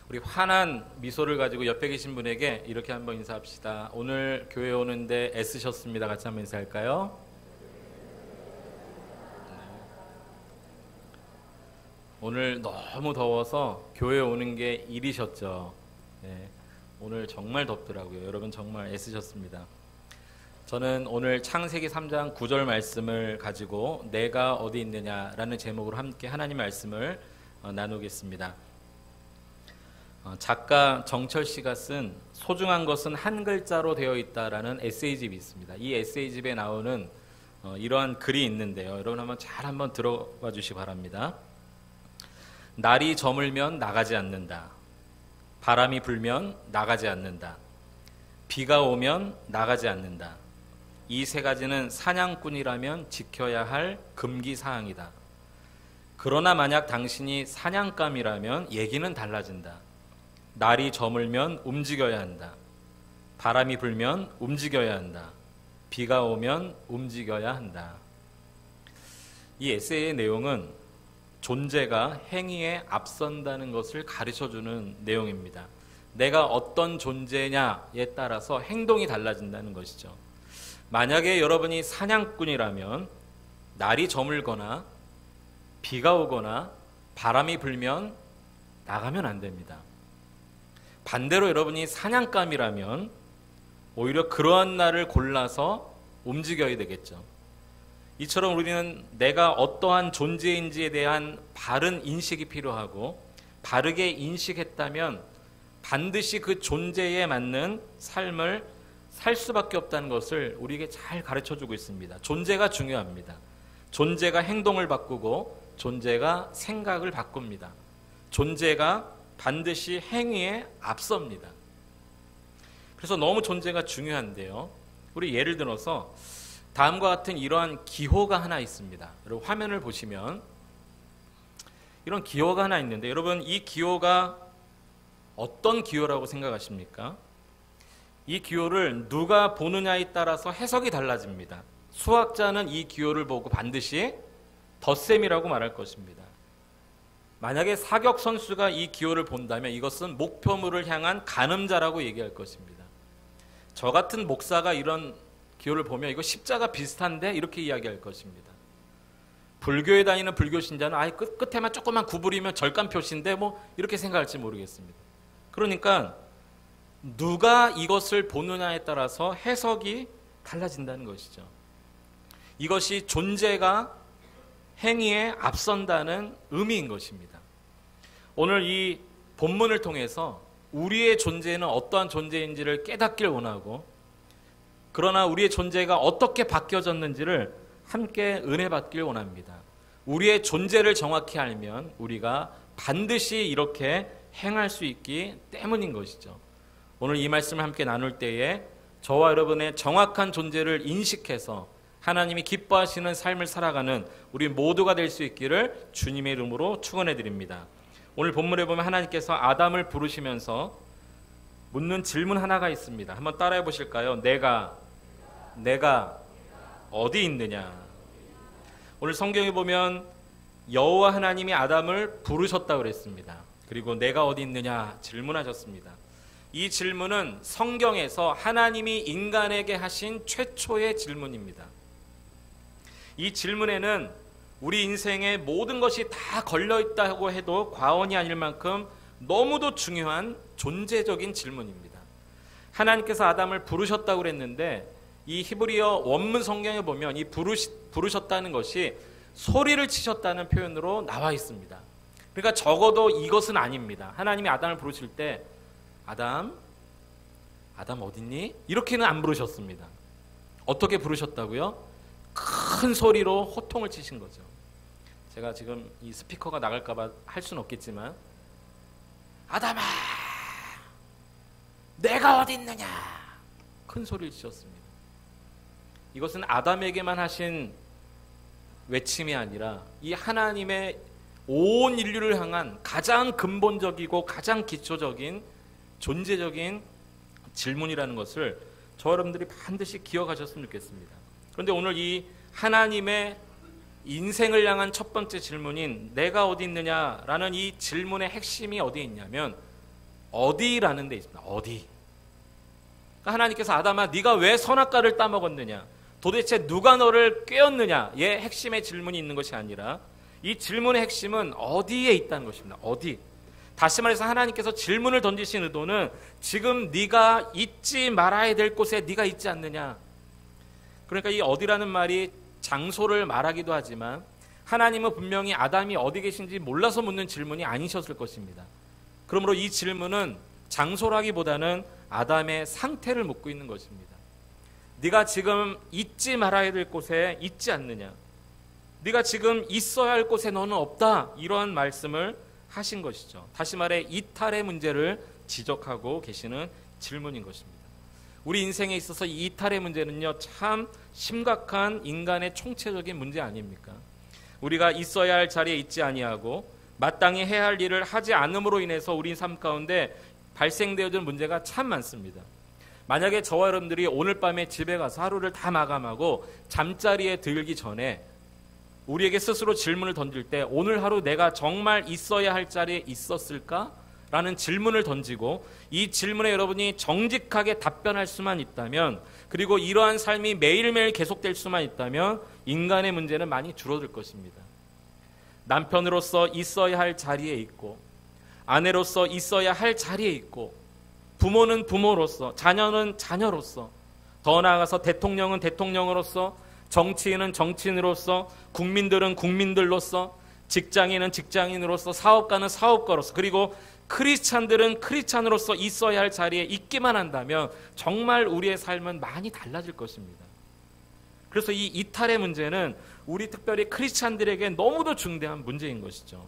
우리 환한 미소를 가지고 옆에 계신 분에게 이렇게 한번 인사합시다. 오늘 교회 오는데 애쓰셨습니다. 같이 한번 인사할까요? 오늘 너무 더워서 교회 오는 게 일이셨죠. 네, 오늘 정말 덥더라고요. 여러분 정말 애쓰셨습니다. 저는 오늘 창세기 3장 9절 말씀을 가지고 내가 어디 있느냐라는 제목으로 함께 하나님 말씀을 나누겠습니다. 작가 정철 씨가 쓴 소중한 것은 한 글자로 되어 있다라는 에세이집이 있습니다. 이 에세이집에 나오는 이러한 글이 있는데요. 여러분 한번 들어봐 주시기 바랍니다. 날이 저물면 나가지 않는다. 바람이 불면 나가지 않는다. 비가 오면 나가지 않는다. 이 세 가지는 사냥꾼이라면 지켜야 할 금기사항이다. 그러나 만약 당신이 사냥감이라면 얘기는 달라진다. 날이 저물면 움직여야 한다. 바람이 불면 움직여야 한다. 비가 오면 움직여야 한다. 이 에세이의 내용은 존재가 행위에 앞선다는 것을 가르쳐주는 내용입니다. 내가 어떤 존재냐에 따라서 행동이 달라진다는 것이죠. 만약에 여러분이 사냥꾼이라면 날이 저물거나 비가 오거나 바람이 불면 나가면 안 됩니다. 반대로 여러분이 사냥감이라면 오히려 그러한 날을 골라서 움직여야 되겠죠. 이처럼 우리는 내가 어떠한 존재인지에 대한 바른 인식이 필요하고 바르게 인식했다면 반드시 그 존재에 맞는 삶을 살 수밖에 없다는 것을 우리에게 잘 가르쳐주고 있습니다. 존재가 중요합니다. 존재가 행동을 바꾸고 존재가 생각을 바꿉니다. 존재가 반드시 행위에 앞섭니다. 그래서 너무 존재가 중요한데요. 우리 예를 들어서 다음과 같은 이러한 기호가 하나 있습니다. 여러분 화면을 보시면 이런 기호가 하나 있는데 여러분 이 기호가 어떤 기호라고 생각하십니까? 이 기호를 누가 보느냐에 따라서 해석이 달라집니다. 수학자는 이 기호를 보고 반드시 덧셈이라고 말할 것입니다. 만약에 사격 선수가 이 기호를 본다면 이것은 목표물을 향한 가늠자라고 얘기할 것입니다. 저 같은 목사가 이런 기호를 보면 이거 십자가 비슷한데 이렇게 이야기할 것입니다. 불교에 다니는 불교 신자는 아예 끝에만 조금만 구부리면 절간 표시인데 뭐 이렇게 생각할지 모르겠습니다. 그러니까 누가 이것을 보느냐에 따라서 해석이 달라진다는 것이죠. 이것이 존재가 행위에 앞선다는 의미인 것입니다. 오늘 이 본문을 통해서 우리의 존재는 어떠한 존재인지를 깨닫길 원하고 그러나 우리의 존재가 어떻게 바뀌어졌는지를 함께 은혜 받길 원합니다. 우리의 존재를 정확히 알면 우리가 반드시 이렇게 행할 수 있기 때문인 것이죠. 오늘 이 말씀을 함께 나눌 때에 저와 여러분의 정확한 존재를 인식해서 하나님이 기뻐하시는 삶을 살아가는 우리 모두가 될 수 있기를 주님의 이름으로 축원해 드립니다. 오늘 본문에 보면 하나님께서 아담을 부르시면서 묻는 질문 하나가 있습니다. 한번 따라해 보실까요? 내가 어디 있느냐? 오늘 성경에 보면 여호와 하나님이 아담을 부르셨다고 그랬습니다. 그리고 내가 어디 있느냐 질문하셨습니다. 이 질문은 성경에서 하나님이 인간에게 하신 최초의 질문입니다. 이 질문에는 우리 인생의 모든 것이 다 걸려있다고 해도 과언이 아닐 만큼 너무도 중요한 존재적인 질문입니다. 하나님께서 아담을 부르셨다고 그랬는데 이 히브리어 원문 성경에 보면 이 부르셨다는 것이 소리를 치셨다는 표현으로 나와 있습니다. 그러니까 적어도 이것은 아닙니다. 하나님이 아담을 부르실 때 아담 어딨니? 이렇게는 안 부르셨습니다. 어떻게 부르셨다고요? 큰 소리로 호통을 치신 거죠. 제가 지금 이 스피커가 나갈까 봐 할 수는 없겠지만 아담아 내가 어디 있느냐 큰 소리를 치셨습니다. 이것은 아담에게만 하신 외침이 아니라 이 하나님의 온 인류를 향한 가장 근본적이고 가장 기초적인 존재적인 질문이라는 것을 저와 여러분들이 반드시 기억하셨으면 좋겠습니다. 그런데 오늘 이 하나님의 인생을 향한 첫 번째 질문인 내가 어디 있느냐라는 이 질문의 핵심이 어디에 있냐면 어디라는 데 있습니다. 어디. 그러니까 하나님께서 아담아 네가 왜 선악과를 따먹었느냐, 도대체 누가 너를 꾀었느냐의 핵심의 질문이 있는 것이 아니라 이 질문의 핵심은 어디에 있다는 것입니다. 어디. 다시 말해서 하나님께서 질문을 던지신 의도는 지금 네가 있지 말아야 될 곳에 네가 있지 않느냐. 그러니까 이 어디라는 말이 장소를 말하기도 하지만 하나님은 분명히 아담이 어디 계신지 몰라서 묻는 질문이 아니셨을 것입니다. 그러므로 이 질문은 장소라기보다는 아담의 상태를 묻고 있는 것입니다. 네가 지금 있지 말아야 될 곳에 있지 않느냐, 네가 지금 있어야 할 곳에 너는 없다, 이러한 말씀을 하신 것이죠. 다시 말해 이탈의 문제를 지적하고 계시는 질문인 것입니다. 우리 인생에 있어서 이 이탈의 문제는요, 참 심각한 인간의 총체적인 문제 아닙니까? 우리가 있어야 할 자리에 있지 아니하고 마땅히 해야 할 일을 하지 않음으로 인해서 우리 삶 가운데 발생되어진 문제가 참 많습니다. 만약에 저와 여러분들이 오늘 밤에 집에 가서 하루를 다 마감하고 잠자리에 들기 전에 우리에게 스스로 질문을 던질 때 오늘 하루 내가 정말 있어야 할 자리에 있었을까? 라는 질문을 던지고 이 질문에 여러분이 정직하게 답변할 수만 있다면, 그리고 이러한 삶이 매일매일 계속될 수만 있다면 인간의 문제는 많이 줄어들 것입니다. 남편으로서 있어야 할 자리에 있고, 아내로서 있어야 할 자리에 있고, 부모는 부모로서, 자녀는 자녀로서, 더 나아가서 대통령은 대통령으로서, 정치인은 정치인으로서, 국민들은 국민들로서, 직장인은 직장인으로서, 사업가는 사업가로서, 그리고 크리스찬들은 크리스찬으로서 있어야 할 자리에 있기만 한다면 정말 우리의 삶은 많이 달라질 것입니다. 그래서 이 이탈의 문제는 우리 특별히 크리스찬들에게 너무도 중대한 문제인 것이죠.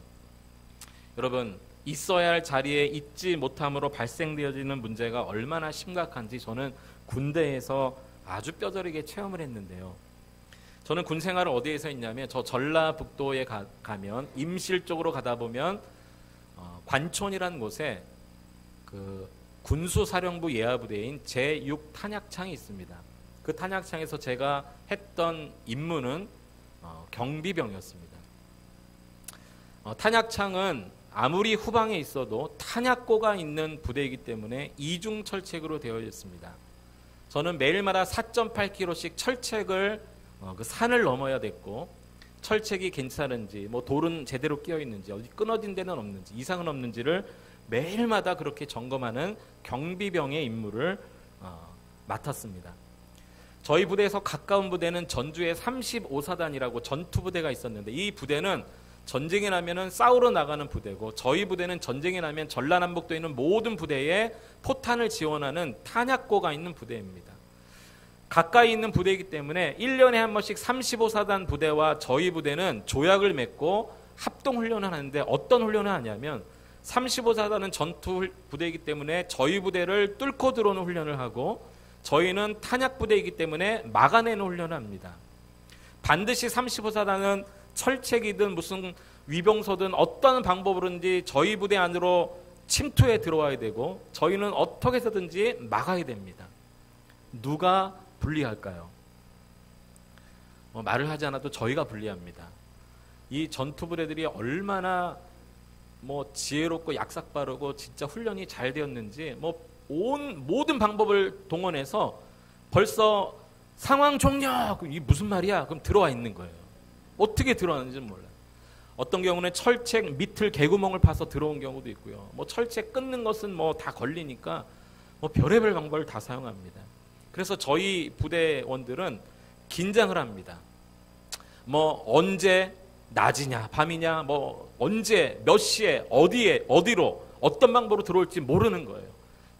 여러분, 있어야 할 자리에 있지 못함으로 발생되어지는 문제가 얼마나 심각한지 저는 군대에서 아주 뼈저리게 체험을 했는데요. 저는 군 생활을 어디에서 했냐면 저 전라북도에 가면 임실 쪽으로 가다 보면 관촌이라는 곳에 그 군수사령부 예하부대인 제6 탄약창이 있습니다. 그 탄약창에서 제가 했던 임무는 경비병이었습니다. 탄약창은 아무리 후방에 있어도 탄약고가 있는 부대이기 때문에 이중 철책으로 되어 있습니다. 저는 매일마다 4.8km씩 철책을 그 산을 넘어야 됐고, 철책이 괜찮은지, 뭐 돌은 제대로 끼어 있는지, 어디 끊어진 데는 없는지, 이상은 없는지를 매일마다 그렇게 점검하는 경비병의 임무를 맡았습니다. 저희 부대에서 가까운 부대는 전주에 35사단이라고 전투부대가 있었는데, 이 부대는 전쟁이 나면은 싸우러 나가는 부대고, 저희 부대는 전쟁이 나면 전라남북도에 있는 모든 부대에 포탄을 지원하는 탄약고가 있는 부대입니다. 가까이 있는 부대이기 때문에 1년에 한 번씩 35사단 부대와 저희 부대는 조약을 맺고 합동훈련을 하는데, 어떤 훈련을 하냐면 35사단은 전투 부대이기 때문에 저희 부대를 뚫고 들어오는 훈련을 하고, 저희는 탄약 부대이기 때문에 막아내는 훈련을 합니다. 반드시 35사단은 철책이든 무슨 위병소든 어떤 방법으로든지 저희 부대 안으로 침투해 들어와야 되고, 저희는 어떻게 해서든지 막아야 됩니다. 누가 불리할까요? 말을 하지 않아도 저희가 불리합니다. 이 전투부대들이 얼마나 지혜롭고 약삭빠르고 진짜 훈련이 잘 되었는지 모든 방법을 동원해서 벌써 상황 종료! 이 무슨 말이야? 그럼 들어와 있는 거예요. 어떻게 들어왔는지 몰라요. 어떤 경우는 철책 밑을 개구멍을 파서 들어온 경우도 있고요. 철책 끊는 것은 다 걸리니까 별의별 방법을 다 사용합니다. 그래서 저희 부대원들은 긴장을 합니다. 언제 낮이냐 밤이냐 언제 몇 시에 어디로 어떤 방법으로 들어올지 모르는 거예요.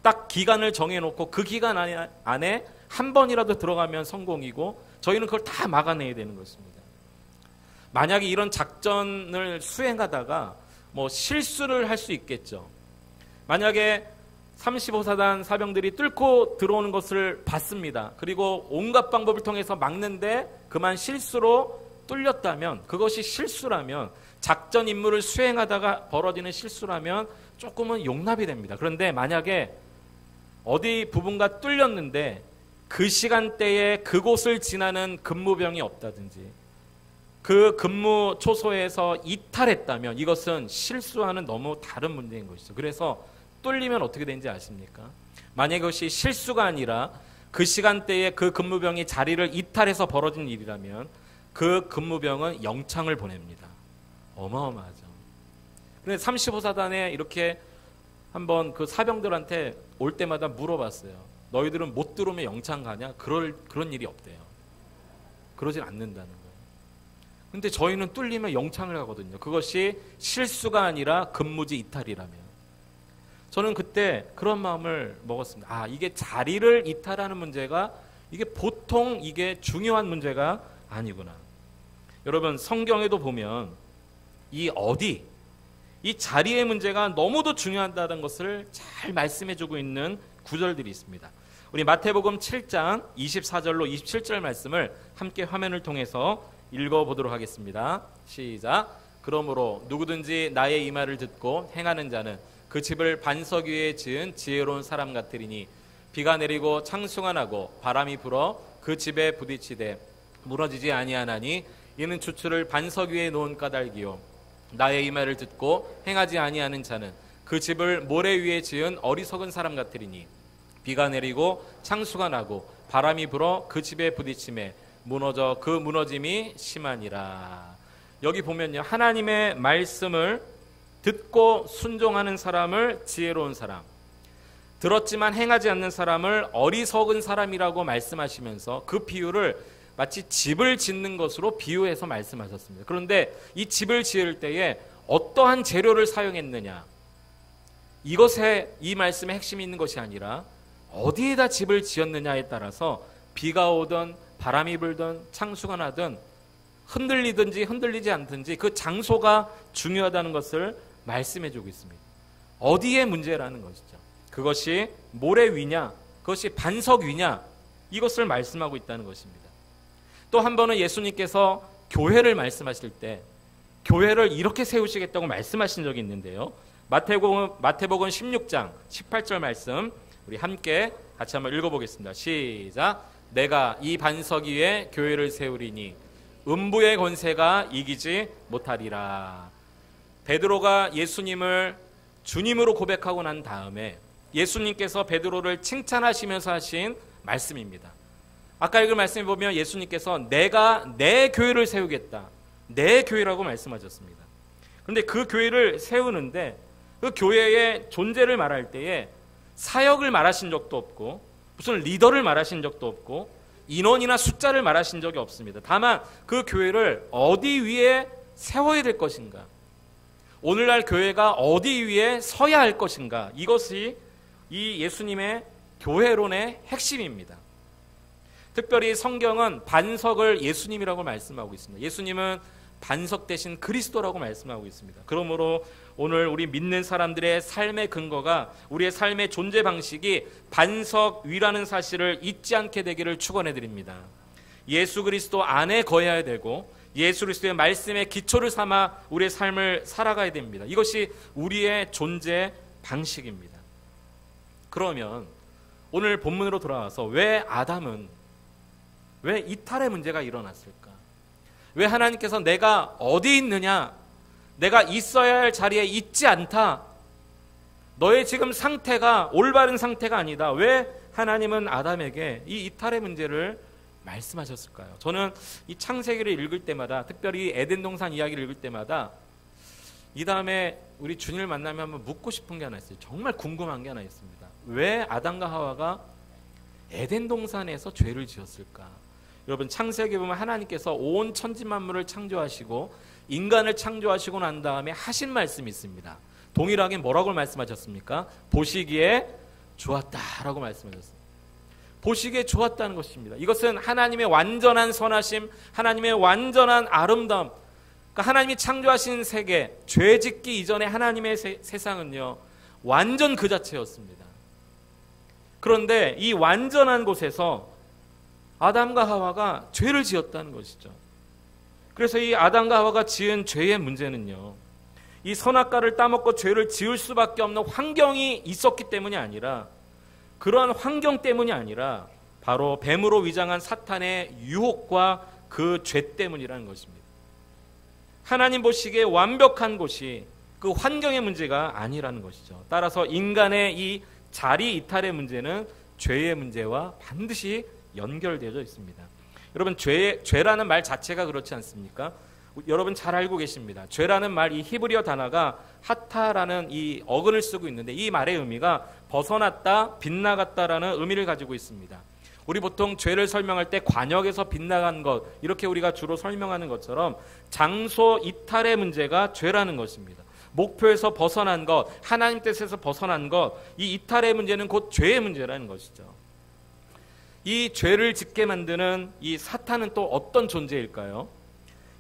딱 기간을 정해놓고 그 기간 안에 한 번이라도 들어가면 성공이고, 저희는 그걸 다 막아내야 되는 것입니다. 만약에 이런 작전을 수행하다가 실수를 할 수 있겠죠. 만약에 35사단 사병들이 뚫고 들어오는 것을 봤습니다. 그리고 온갖 방법을 통해서 막는데 그만 실수로 뚫렸다면, 그것이 실수라면, 작전 임무를 수행하다가 벌어지는 실수라면 조금은 용납이 됩니다. 그런데 만약에 어디 부분가 뚫렸는데 그 시간대에 그곳을 지나는 근무병이 없다든지 그 근무 초소에서 이탈했다면 이것은 실수와는 너무 다른 문제인 것이죠. 그래서 뚫리면 어떻게 되는지 아십니까? 만약에 그것이 실수가 아니라 그 시간대에 그 근무병이 자리를 이탈해서 벌어진 일이라면 그 근무병은 영창을 보냅니다. 어마어마하죠. 그런데 35사단에 이렇게 한번 그 사병들한테 올 때마다 물어봤어요. 너희들은 못 들어오면 영창 가냐? 그런 일이 없대요. 그러진 않는다는 거예요. 근데 저희는 뚫리면 영창을 가거든요. 그것이 실수가 아니라 근무지 이탈이라면. 저는 그때 그런 마음을 먹었습니다. 아, 이게 자리를 이탈하는 문제가 이게 보통 이게 중요한 문제가 아니구나. 여러분, 성경에도 보면 이 자리의 문제가 너무도 중요하다는 것을 잘 말씀해주고 있는 구절들이 있습니다. 우리 마태복음 7장 24절로 27절 말씀을 함께 화면을 통해서 읽어보도록 하겠습니다. 시작. 그러므로 누구든지 나의 이 말을 듣고 행하는 자는 그 집을 반석 위에 지은 지혜로운 사람 같으리니 비가 내리고 창수가 나고 바람이 불어 그 집에 부딪히되 무너지지 아니하나니 이는 주추를 반석 위에 놓은 까닭이요 나의 이 말을 듣고 행하지 아니하는 자는 그 집을 모래 위에 지은 어리석은 사람 같으리니 비가 내리고 창수가 나고 바람이 불어 그 집에 부딪히매 무너져 그 무너짐이 심하니라. 여기 보면요, 하나님의 말씀을 듣고 순종하는 사람을 지혜로운 사람, 들었지만 행하지 않는 사람을 어리석은 사람이라고 말씀하시면서 그 비유를 마치 집을 짓는 것으로 비유해서 말씀하셨습니다. 그런데 이 집을 지을 때에 어떠한 재료를 사용했느냐, 이것에 이 말씀의 핵심이 있는 것이 아니라 어디에다 집을 지었느냐에 따라서 비가 오든 바람이 불든 창수가 나든 흔들리든지 흔들리지 않든지 그 장소가 중요하다는 것을 말씀해주고 있습니다. 어디에 문제라는 것이죠. 그것이 모래 위냐, 그것이 반석 위냐, 이것을 말씀하고 있다는 것입니다. 또 한 번은 예수님께서 교회를 말씀하실 때 교회를 이렇게 세우시겠다고 말씀하신 적이 있는데요. 마태복음 16장 18절 말씀 우리 함께 같이 한번 읽어보겠습니다. 시작. 내가 이 반석 위에 교회를 세우리니 음부의 권세가 이기지 못하리라. 베드로가 예수님을 주님으로 고백하고 난 다음에 예수님께서 베드로를 칭찬하시면서 하신 말씀입니다. 아까 읽은 말씀에 보면 예수님께서 내가 내 교회를 세우겠다, 내 교회라고 말씀하셨습니다. 그런데 그 교회를 세우는데 그 교회의 존재를 말할 때에 사역을 말하신 적도 없고 무슨 리더를 말하신 적도 없고 인원이나 숫자를 말하신 적이 없습니다. 다만 그 교회를 어디 위에 세워야 될 것인가, 오늘날 교회가 어디 위에 서야 할 것인가, 이것이 이 예수님의 교회론의 핵심입니다. 특별히 성경은 반석을 예수님이라고 말씀하고 있습니다. 예수님은 반석 대신 그리스도라고 말씀하고 있습니다. 그러므로 오늘 우리 믿는 사람들의 삶의 근거가, 우리의 삶의 존재 방식이 반석 위라는 사실을 잊지 않게 되기를 축원해 드립니다. 예수 그리스도 안에 거해야 되고 예수 그리스도의 말씀에 기초를 삼아 우리의 삶을 살아가야 됩니다. 이것이 우리의 존재 방식입니다. 그러면 오늘 본문으로 돌아와서 왜 이탈의 문제가 일어났을까? 왜 하나님께서 내가 어디 있느냐, 내가 있어야 할 자리에 있지 않다, 너의 지금 상태가 올바른 상태가 아니다, 왜 하나님은 아담에게 이 이탈의 문제를 말씀하셨을까요? 저는 이 창세기를 읽을 때마다, 특별히 에덴 동산 이야기를 읽을 때마다 이 다음에 우리 주님을 만나면 한번 묻고 싶은 게 하나 있어요. 정말 궁금한 게 하나 있습니다. 왜 아담과 하와가 에덴 동산에서 죄를 지었을까? 여러분, 창세기 보면 하나님께서 온 천지 만물을 창조하시고 인간을 창조하시고 난 다음에 하신 말씀이 있습니다. 동일하게 뭐라고 말씀하셨습니까? 보시기에 좋았다라고 말씀하셨습니다. 보시기에 좋았다는 것입니다. 이것은 하나님의 완전한 선하심, 하나님의 완전한 아름다움, 그러니까 하나님이 창조하신 세계, 죄 짓기 이전에 하나님의 세상은요 완전 그 자체였습니다. 그런데 이 완전한 곳에서 아담과 하와가 죄를 지었다는 것이죠. 그래서 이 아담과 하와가 지은 죄의 문제는요, 이 선악과를 따먹고 죄를 지을 수밖에 없는 환경이 있었기 때문이 아니라, 그러한 환경 때문이 아니라 바로 뱀으로 위장한 사탄의 유혹과 그 죄 때문이라는 것입니다. 하나님 보시기에 완벽한 곳이 그 환경의 문제가 아니라는 것이죠. 따라서 인간의 이 자리 이탈의 문제는 죄의 문제와 반드시 연결되어 있습니다. 여러분, 죄라는 말 자체가 그렇지 않습니까? 여러분 잘 알고 계십니다. 죄라는 말, 이 히브리어 단어가 하타라는 이 어근을 쓰고 있는데, 이 말의 의미가 벗어났다, 빗나갔다라는 의미를 가지고 있습니다. 우리 보통 죄를 설명할 때 관역에서 빗나간 것, 이렇게 우리가 주로 설명하는 것처럼 장소 이탈의 문제가 죄라는 것입니다. 목표에서 벗어난 것, 하나님 뜻에서 벗어난 것, 이 이탈의 문제는 곧 죄의 문제라는 것이죠. 이 죄를 짓게 만드는 이 사탄은 또 어떤 존재일까요?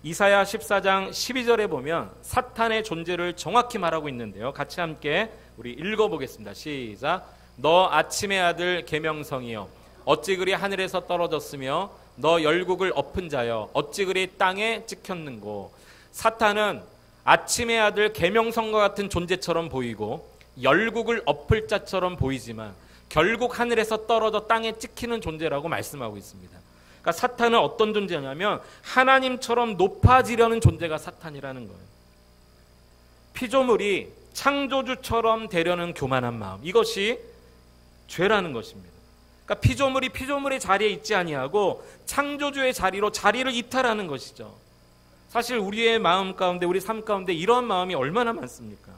이사야 14장 12절에 보면 사탄의 존재를 정확히 말하고 있는데요. 같이 함께 우리 읽어보겠습니다. 시작. 너 아침의 아들 계명성이여, 어찌 그리 하늘에서 떨어졌으며 너 열국을 엎은 자여, 어찌 그리 땅에 찍혔는고. 사탄은 아침의 아들 계명성과 같은 존재처럼 보이고 열국을 엎을 자처럼 보이지만 결국 하늘에서 떨어져 땅에 찍히는 존재라고 말씀하고 있습니다. 그러니까 사탄은 어떤 존재냐면 하나님처럼 높아지려는 존재가 사탄이라는 거예요. 피조물이 창조주처럼 되려는 교만한 마음, 이것이 죄라는 것입니다. 그러니까 피조물이 피조물의 자리에 있지 아니하고 창조주의 자리로 자리를 이탈하는 것이죠. 사실 우리의 마음 가운데, 우리 삶 가운데 이런 마음이 얼마나 많습니까?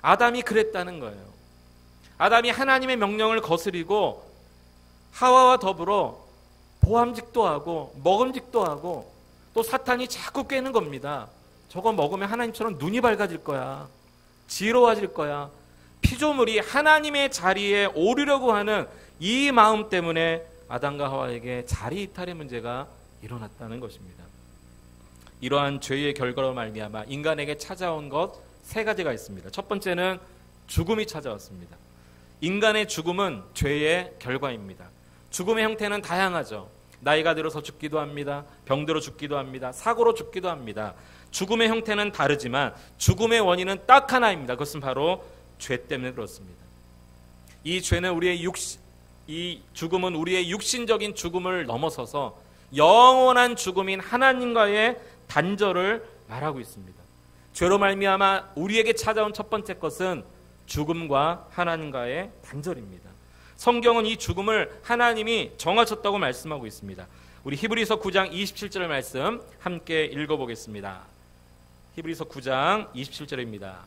아담이 그랬다는 거예요. 아담이 하나님의 명령을 거스리고 하와와 더불어 보암직도 하고 먹음직도 하고, 또 사탄이 자꾸 꿰는 겁니다. 저거 먹으면 하나님처럼 눈이 밝아질 거야, 지혜로워질 거야. 피조물이 하나님의 자리에 오르려고 하는 이 마음 때문에 아담과 하와에게 자리 이탈의 문제가 일어났다는 것입니다. 이러한 죄의 결과로 말미암아 인간에게 찾아온 것 세 가지가 있습니다. 첫 번째는 죽음이 찾아왔습니다. 인간의 죽음은 죄의 결과입니다. 죽음의 형태는 다양하죠. 나이가 들어서 죽기도 합니다. 병들어 죽기도 합니다. 사고로 죽기도 합니다. 죽음의 형태는 다르지만 죽음의 원인은 딱 하나입니다. 그것은 바로 죄 때문에 그렇습니다. 이 죄는 이 죽음은 우리의 육신적인 죽음을 넘어서서 영원한 죽음인 하나님과의 단절을 말하고 있습니다. 죄로 말미암아 우리에게 찾아온 첫 번째 것은 죽음과 하나님과의 단절입니다. 성경은 이 죽음을 하나님이 정하셨다고 말씀하고 있습니다. 우리 히브리서 9장 27절 말씀 함께 읽어보겠습니다. 히브리서 9장 27절입니다.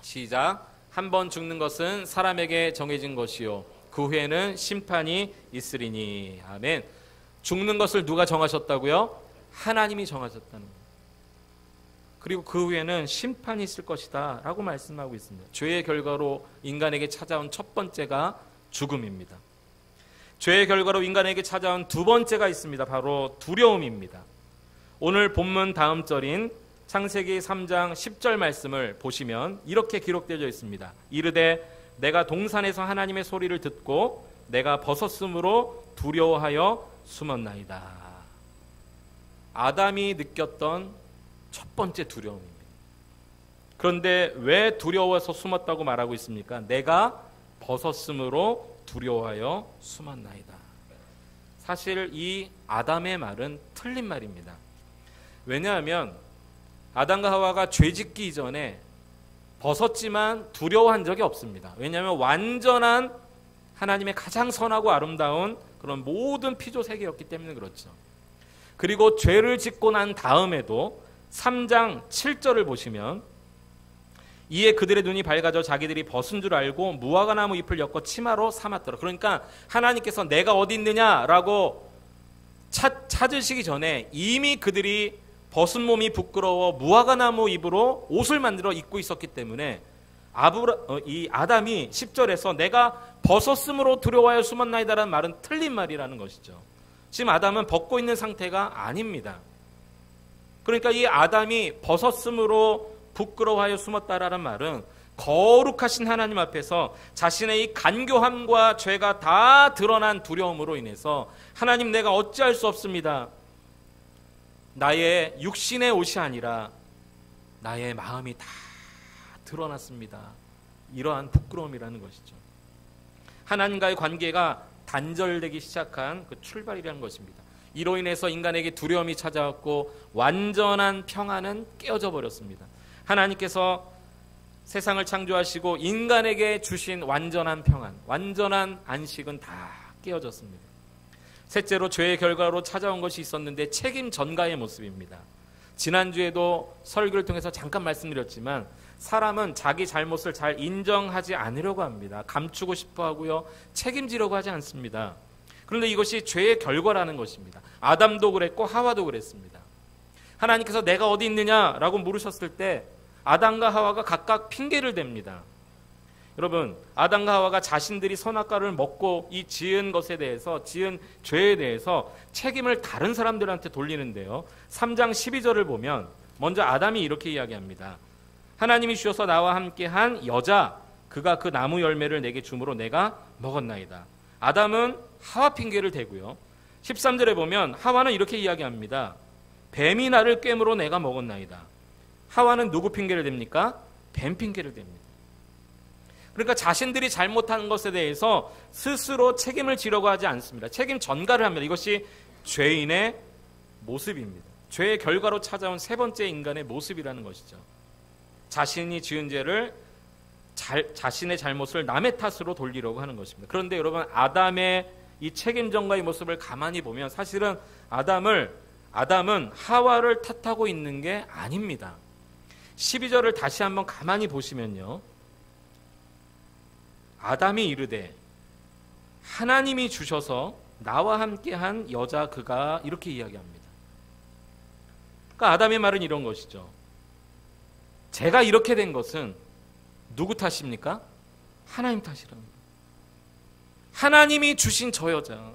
시작. 한 번 죽는 것은 사람에게 정해진 것이요 그 후에는 심판이 있으리니. 아멘. 죽는 것을 누가 정하셨다고요? 하나님이 정하셨다는 거예요. 그리고 그 후에는 심판이 있을 것이다 라고 말씀하고 있습니다. 죄의 결과로 인간에게 찾아온 첫 번째가 죽음입니다. 죄의 결과로 인간에게 찾아온 두 번째가 있습니다. 바로 두려움입니다. 오늘 본문 다음 절인 창세기 3장 10절 말씀을 보시면 이렇게 기록되어 있습니다. 이르되 내가 동산에서 하나님의 소리를 듣고 내가 벗었으므로 두려워하여 숨었나이다. 아담이 느꼈던 첫 번째 두려움입니다. 그런데 왜 두려워서 숨었다고 말하고 있습니까? 내가 벗었으므로 두려워하여 숨었나이다. 사실 이 아담의 말은 틀린 말입니다. 왜냐하면 아담과 하와가 죄짓기 이전에 벗었지만 두려워한 적이 없습니다. 왜냐하면 완전한 하나님의 가장 선하고 아름다운 그런 모든 피조 세계였기 때문에 그렇죠. 그리고 죄를 짓고 난 다음에도 3장 7절을 보시면 이에 그들의 눈이 밝아져 자기들이 벗은 줄 알고 무화과나무 잎을 엮어 치마로 삼았더라. 그러니까 하나님께서 내가 어디 있느냐라고 찾으시기 전에 이미 그들이 벗은 몸이 부끄러워 무화과나무 잎으로 옷을 만들어 입고 있었기 때문에 이 아담이 10절에서 내가 벗었으므로 두려워하여 숨었나이다라는 말은 틀린 말이라는 것이죠. 지금 아담은 벗고 있는 상태가 아닙니다. 그러니까 이 아담이 벗었으므로 부끄러워하여 숨었다라는 말은 거룩하신 하나님 앞에서 자신의 이 간교함과 죄가 다 드러난 두려움으로 인해서 하나님, 내가 어찌할 수 없습니다. 나의 육신의 옷이 아니라 나의 마음이 다 드러났습니다. 이러한 부끄러움이라는 것이죠. 하나님과의 관계가 단절되기 시작한 그 출발이라는 것입니다. 이로 인해서 인간에게 두려움이 찾아왔고 완전한 평안은 깨어져 버렸습니다. 하나님께서 세상을 창조하시고 인간에게 주신 완전한 평안, 완전한 안식은 다 깨어졌습니다. 셋째로 죄의 결과로 찾아온 것이 있었는데 책임 전가의 모습입니다. 지난주에도 설교를 통해서 잠깐 말씀드렸지만 사람은 자기 잘못을 잘 인정하지 않으려고 합니다. 감추고 싶어 하고요. 책임지려고 하지 않습니다. 그런데 이것이 죄의 결과라는 것입니다. 아담도 그랬고 하와도 그랬습니다. 하나님께서 내가 어디 있느냐라고 물으셨을 때 아담과 하와가 각각 핑계를 댑니다. 여러분, 아담과 하와가 자신들이 선악과를 먹고 이 지은 것에 대해서, 지은 죄에 대해서 책임을 다른 사람들한테 돌리는데요. 3장 12절을 보면 먼저 아담이 이렇게 이야기합니다. 하나님이 주셔서 나와 함께한 여자, 그가 그 나무 열매를 내게 주므로 내가 먹었나이다. 아담은 하와 핑계를 대고요. 13절에 보면 하와는 이렇게 이야기합니다. 뱀이 나를 꿰므로 내가 먹었나이다. 하와는 누구 핑계를 댑니까? 뱀 핑계를 댑니다. 그러니까 자신들이 잘못한 것에 대해서 스스로 책임을 지려고 하지 않습니다. 책임 전가를 합니다. 이것이 죄인의 모습입니다. 죄의 결과로 찾아온 세 번째 인간의 모습이라는 것이죠. 자신이 지은 죄를 자신의 잘못을 남의 탓으로 돌리려고 하는 것입니다. 그런데 여러분, 아담의 이 책임 전가의 모습을 가만히 보면 사실은 아담은 하와를 탓하고 있는 게 아닙니다. 12절을 다시 한번 가만히 보시면요. 아담이 이르되 하나님이 주셔서 나와 함께한 여자 그가 이렇게 이야기합니다. 그러니까 아담의 말은 이런 것이죠. 제가 이렇게 된 것은 누구 탓입니까? 하나님 탓이랍니다. 하나님이 주신 저 여자,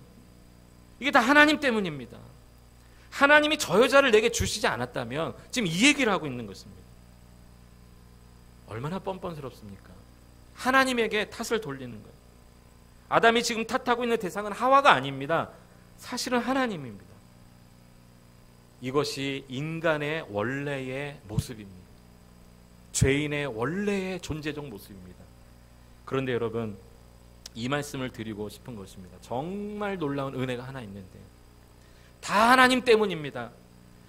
이게 다 하나님 때문입니다. 하나님이 저 여자를 내게 주시지 않았다면 지금 이 얘기를 하고 있는 것입니다. 얼마나 뻔뻔스럽습니까? 하나님에게 탓을 돌리는 거예요. 아담이 지금 탓하고 있는 대상은 하와가 아닙니다. 사실은 하나님입니다. 이것이 인간의 원래의 모습입니다. 죄인의 원래의 존재적 모습입니다. 그런데 여러분, 이 말씀을 드리고 싶은 것입니다. 정말 놀라운 은혜가 하나 있는데 다 하나님 때문입니다.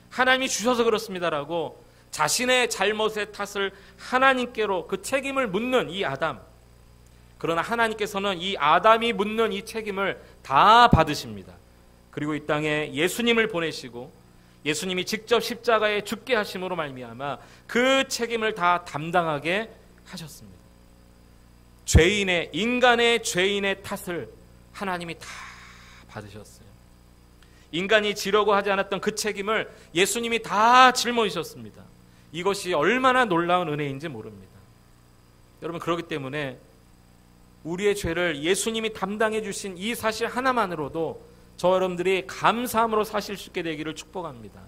하나님이 주셔서 그렇습니다라고 자신의 잘못의 탓을 하나님께로 그 책임을 묻는 이 아담. 그러나 하나님께서는 이 아담이 묻는 이 책임을 다 받으십니다. 그리고 이 땅에 예수님을 보내시고 예수님이 직접 십자가에 죽게 하심으로 말미암아 그 책임을 다 담당하게 하셨습니다. 인간의 죄인의 탓을 하나님이 다 받으셨어요. 인간이 지려고 하지 않았던 그 책임을 예수님이 다 짊어지셨습니다. 이것이 얼마나 놀라운 은혜인지 모릅니다. 여러분, 그렇기 때문에 우리의 죄를 예수님이 담당해 주신 이 사실 하나만으로도 저 여러분들이 감사함으로 사실 수 있게 되기를 축복합니다.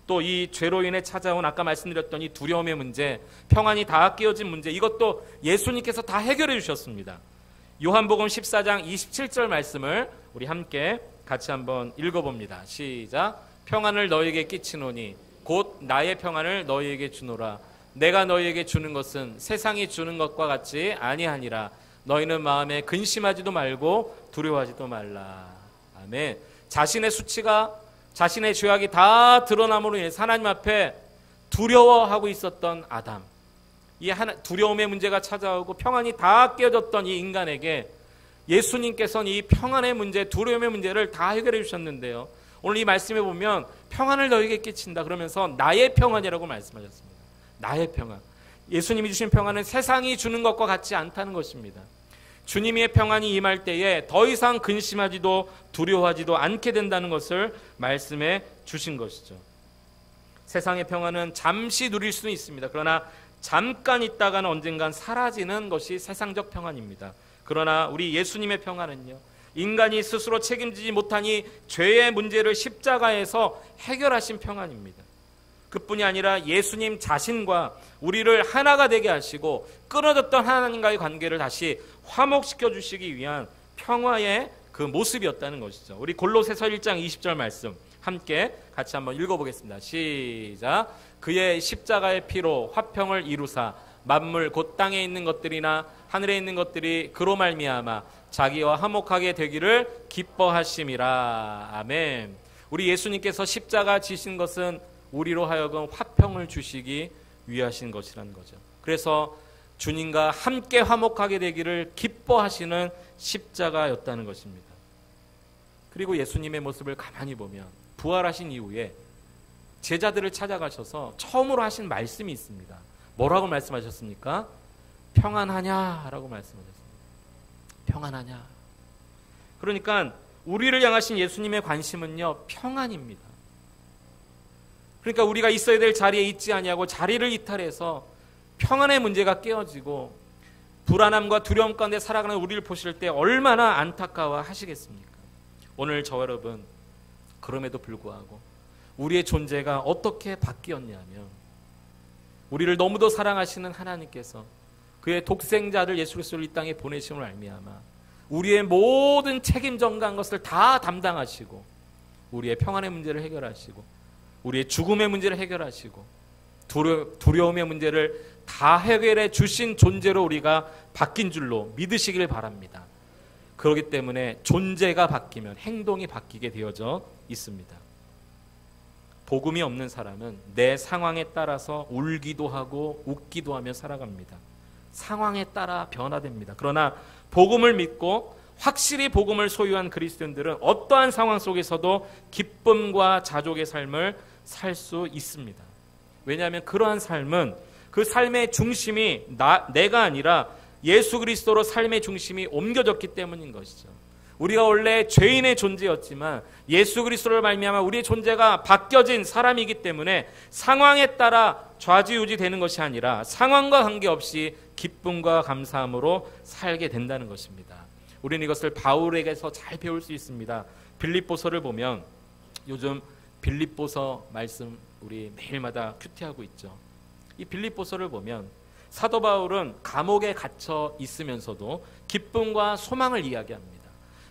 또 이 죄로 인해 찾아온 아까 말씀드렸던 이 두려움의 문제, 평안이 다 깨어진 문제, 이것도 예수님께서 다 해결해 주셨습니다. 요한복음 14장 27절 말씀을 우리 함께 같이 한번 읽어봅니다. 시작. 평안을 너희에게 끼치노니 곧 나의 평안을 너희에게 주노라. 내가 너희에게 주는 것은 세상이 주는 것과 같지 아니하니라. 너희는 마음에 근심하지도 말고 두려워하지도 말라. 아멘. 자신의 수치가, 자신의 죄악이 다 드러남으로 인해 하나님 앞에 두려워하고 있었던 아담, 이 두려움의 문제가 찾아오고 평안이 다 깨어졌던 이 인간에게 예수님께서는 이 평안의 문제, 두려움의 문제를 다 해결해 주셨는데요. 오늘 이 말씀에 보면 평안을 너에게 끼친다 그러면서 나의 평안이라고 말씀하셨습니다. 나의 평안. 예수님이 주신 평안은 세상이 주는 것과 같지 않다는 것입니다. 주님의 평안이 임할 때에 더 이상 근심하지도 두려워하지도 않게 된다는 것을 말씀해 주신 것이죠. 세상의 평안은 잠시 누릴 수는 있습니다. 그러나 잠깐 있다가는 언젠간 사라지는 것이 세상적 평안입니다. 그러나 우리 예수님의 평안은요, 인간이 스스로 책임지지 못하니 죄의 문제를 십자가에서 해결하신 평안입니다. 그뿐이 아니라 예수님 자신과 우리를 하나가 되게 하시고 끊어졌던 하나님과의 관계를 다시 화목시켜 주시기 위한 평화의 그 모습이었다는 것이죠. 우리 골로새서 1장 20절 말씀 함께 같이 한번 읽어보겠습니다. 시작. 그의 십자가의 피로 화평을 이루사 만물 곧 땅에 있는 것들이나 하늘에 있는 것들이 그로 말미암아 자기와 화목하게 되기를 기뻐하심이라. 아멘. 우리 예수님께서 십자가 지신 것은 우리로 하여금 화평을 주시기 위하신 것이라는 거죠. 그래서 주님과 함께 화목하게 되기를 기뻐하시는 십자가였다는 것입니다. 그리고 예수님의 모습을 가만히 보면 부활하신 이후에 제자들을 찾아가셔서 처음으로 하신 말씀이 있습니다. 뭐라고 말씀하셨습니까? 평안하냐라고 말씀하셨습니다. 평안하냐. 그러니까 우리를 향하신 예수님의 관심은요, 평안입니다. 그러니까 우리가 있어야 될 자리에 있지 아니하고 자리를 이탈해서 평안의 문제가 깨어지고 불안함과 두려움 가운데 살아가는 우리를 보실 때 얼마나 안타까워 하시겠습니까? 오늘 저와 여러분, 그럼에도 불구하고 우리의 존재가 어떻게 바뀌었냐면, 우리를 너무도 사랑하시는 하나님께서 그의 독생자를 예수 그리스도를 이 땅에 보내심을 알미암아 우리의 모든 책임 전가한 것을 다 담당하시고 우리의 평안의 문제를 해결하시고 우리의 죽음의 문제를 해결하시고 두려움의 문제를 다 해결해 주신 존재로 우리가 바뀐 줄로 믿으시길 바랍니다. 그렇기 때문에 존재가 바뀌면 행동이 바뀌게 되어져 있습니다. 복음이 없는 사람은 내 상황에 따라서 울기도 하고 웃기도 하며 살아갑니다. 상황에 따라 변화됩니다. 그러나 복음을 믿고 확실히 복음을 소유한 그리스도인들은 어떠한 상황 속에서도 기쁨과 자족의 삶을 살 수 있습니다. 왜냐하면 그러한 삶은 그 삶의 중심이 내가 아니라 예수 그리스도로 삶의 중심이 옮겨졌기 때문인 것이죠. 우리가 원래 죄인의 존재였지만 예수 그리스도를 말미암아 우리의 존재가 바뀌어진 사람이기 때문에 상황에 따라 좌지우지되는 것이 아니라 상황과 관계없이 기쁨과 감사함으로 살게 된다는 것입니다. 우리는 이것을 바울에게서 잘 배울 수 있습니다. 빌립보서를 보면 요즘 빌립보서 말씀 우리 매일마다 큐티하고 있죠. 이 빌립보서를 보면 사도 바울은 감옥에 갇혀 있으면서도 기쁨과 소망을 이야기합니다.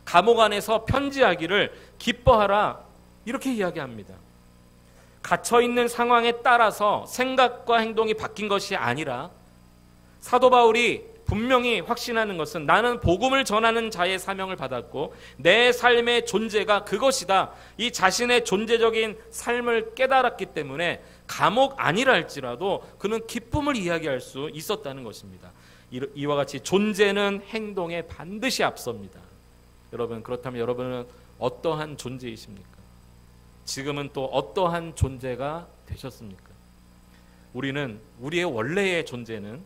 감옥 안에서 편지하기를 기뻐하라 이렇게 이야기합니다. 갇혀있는 상황에 따라서 생각과 행동이 바뀐 것이 아니라 사도 바울이 분명히 확신하는 것은 나는 복음을 전하는 자의 사명을 받았고 내 삶의 존재가 그것이다. 이 자신의 존재적인 삶을 깨달았기 때문에 감옥 아니라 할지라도 그는 기쁨을 이야기할 수 있었다는 것입니다. 이와 같이 존재는 행동에 반드시 앞섭니다. 여러분, 그렇다면 여러분은 어떠한 존재이십니까? 지금은 또 어떠한 존재가 되셨습니까? 우리는 우리의 원래의 존재는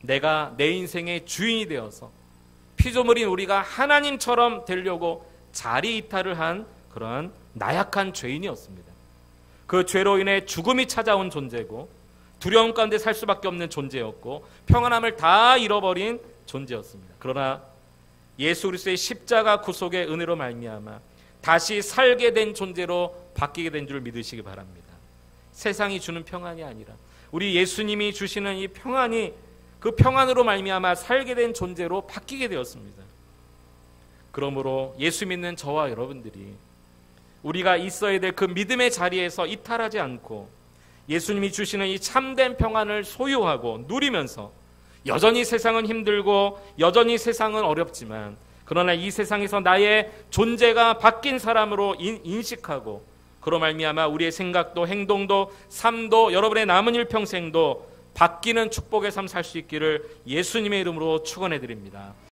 내가 내 인생의 주인이 되어서 피조물인 우리가 하나님처럼 되려고 자리 이탈을 한 그러한 나약한 죄인이었습니다. 그 죄로 인해 죽음이 찾아온 존재고 두려움 가운데 살 수밖에 없는 존재였고 평안함을 다 잃어버린 존재였습니다. 그러나 예수 그리스도의 십자가 구속의 은혜로 말미암아 다시 살게 된 존재로 바뀌게 된 줄 믿으시기 바랍니다. 세상이 주는 평안이 아니라 우리 예수님이 주시는 이 평안이 그 평안으로 말미암아 살게 된 존재로 바뀌게 되었습니다. 그러므로 예수 믿는 저와 여러분들이 우리가 있어야 될 그 믿음의 자리에서 이탈하지 않고 예수님이 주시는 이 참된 평안을 소유하고 누리면서 여전히 세상은 힘들고 여전히 세상은 어렵지만 그러나 이 세상에서 나의 존재가 바뀐 사람으로 인식하고 그로 말미암아 우리의 생각도 행동도 삶도 여러분의 남은 일평생도 바뀌는 축복의 삶 살 수 있기를 예수님의 이름으로 축원해 드립니다.